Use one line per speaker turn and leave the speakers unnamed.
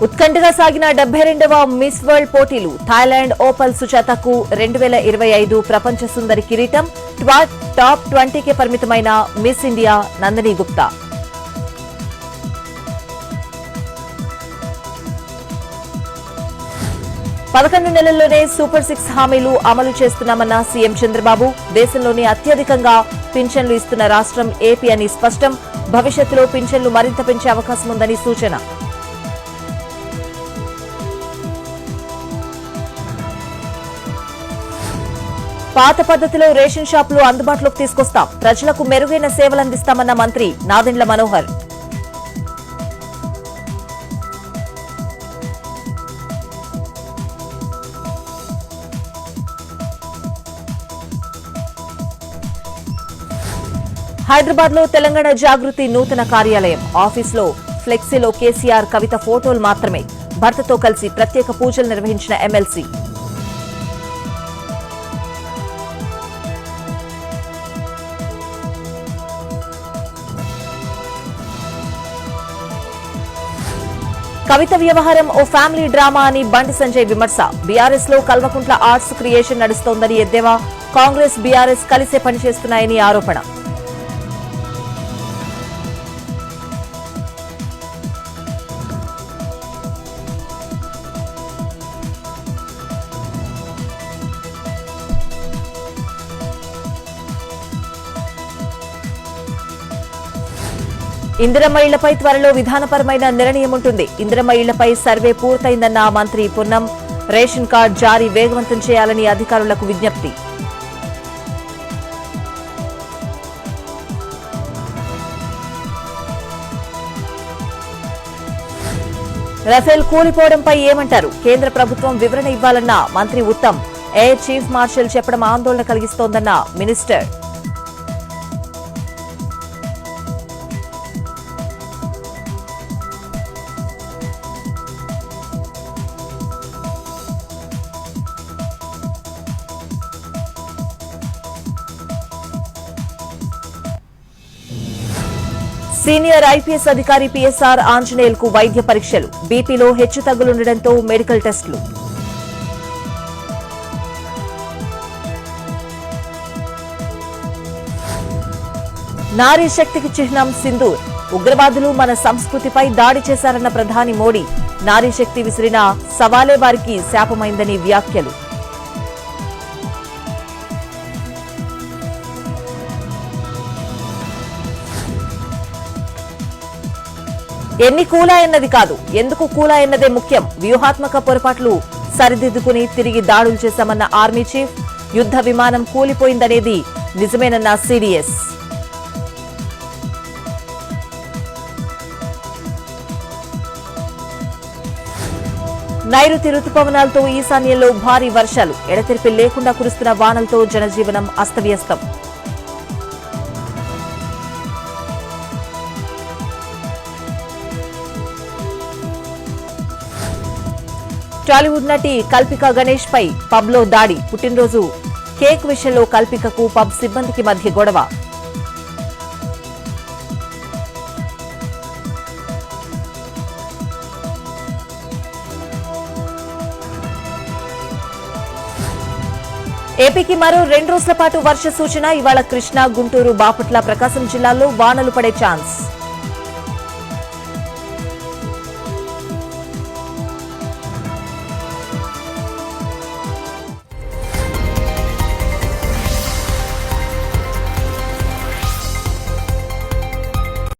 ఉత్కంఠగా సాగిన 72వ miss world పోటీలు థాయిలాండ్ ఓపల్ సుజాతకు 2025 ప్రపంచ సుందరి కిరీటం టాప్ 20కే పరిమితమైన మిస్ ఇండియా నందిని గుప్తా. పదకొండు నెలల్లోనే సూపర్ 6 హామీలు అమలు చేస్తున్నామన్న సీఎం చంద్రబాబు. దేశంలోనే అత్యధికంగా పింఛన్లు ఇస్తున్న రాష్ట్రం ఏపీ అని స్పష్టం. భవిష్యత్తులో పింఛన్లు మరింత పెంచే అవకాశం ఉందని సూచన. పాత పద్ధతిలో రేషన్ షాపులు అందుబాటులోకి తీసుకొస్తాం. ప్రజలకు మెరుగైన సేవలందిస్తామన్న మంత్రి నాదెండ్ల మనోహర్. హైదరాబాద్ లో తెలంగాణ జాగృతి నూతన కార్యాలయం. ఆఫీసులో ఫ్లెక్సీలో కేసీఆర్ కవిత ఫోటోలు మాత్రమే. భర్తతో కలిసి ప్రత్యేక పూజలు నిర్వహించిన ఎమ్మెల్సీ. కవిత వ్యవహారం ఓ ఫ్యామిలీ డ్రామా అని బండి సంజయ్ విమర్శ. బీఆర్ఎస్ లో కల్వకుంట్ల ఆర్ట్స్ క్రియేషన్ నడుస్తోందని ఎద్దేవా. కాంగ్రెస్ బీఆర్ఎస్ కలిసే పనిచేస్తున్నాయని ఆరోపణ. ఇందిరమ్మ ఇళ్లపై త్వరలో విధానపరమైన నిర్ణయం ఉంటుంది. ఇందిరమ్మ ఇళ్లపై సర్వే పూర్తయిందన్న మంత్రి పొన్నం. రేషన్ కార్డు జారీ వేగవంతం చేయాలని అధికారులకు విజ్ఞప్తి. రఫేల్ కూలిపోవడంపై ఏమంటారు? కేంద్ర ప్రభుత్వం వివరణ ఇవ్వాలన్న మంత్రి ఉత్తమ్. ఎయిర్ చీఫ్ మార్షల్ చెప్పడం ఆందోళన కలిగిస్తోందన్న మినిస్టర్. సీనియర్ ఐపీఎస్ అధికారి పీఎస్ఆర్ ఆంజనేయులకు వైద్య పరీక్షలు. బీపీలో హెచ్చుతగ్గులుండటంతో మెడికల్ టెస్టులు. నారీ శక్తికి చిహ్నం సింధూర్. ఉగ్రవాదులు మన సంస్కృతిపై దాడి చేశారన్న ప్రధాని మోడీ. నారీ శక్తి విసిరిన సవాలే వారికి శాపమైందని వ్యాఖ్యలు. ఎన్ని కూలాయన్నది కాదు, ఎందుకు కూలాయన్నదే ముఖ్యం. వ్యూహాత్మక పొరపాట్లు సరిదిద్దుకుని తిరిగి దాడులు చేశామన్న ఆర్మీ చీఫ్. యుద్ధ విమానం కూలిపోయిందనేది నిజమేనన్న సీడీఎస్. నైరుతి రుతుపవనాలతో ఈశాన్యంలో భారీ వర్షాలు. ఎడతెరిపి లేకుండా కురుస్తున్న వానలతో జనజీవనం అస్తవ్యస్తం. టాలీవుడ్ నటి కల్పిక గణేష్ పై పబ్ లో దాడి. పుట్టినరోజు కేక్ విషయంలో కల్పికకు పబ్ సిబ్బందికి మధ్య గొడవ. ఏపీకి మరో 2 రోజుల పాటు వర్ష సూచన. ఇవాళ కృష్ణా, గుంటూరు, బాపట్ల, ప్రకాశం జిల్లాల్లో వానలు పడే ఛాన్స్.